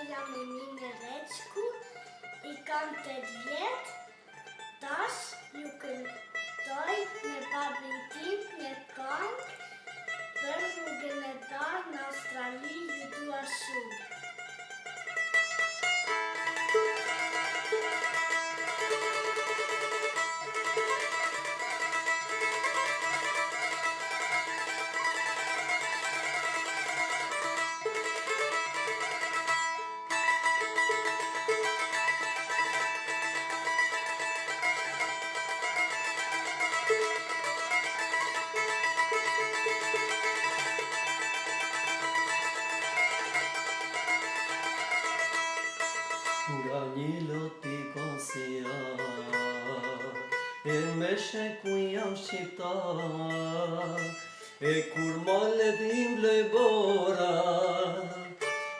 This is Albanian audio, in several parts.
jam Emine Reçku, I kam 8 vjet, tash ju këndoj me babin tim një këngë për rrugën e parë në Australi, ju dua shumë. Nga një loti kosia E me sheku jam shqiptar E kur malet im blej bora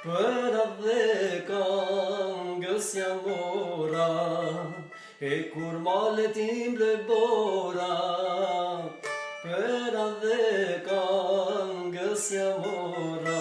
Për adhe këngës jam mora E kur malet im blej bora Për adhe këngës jam mora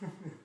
Ha ha ha.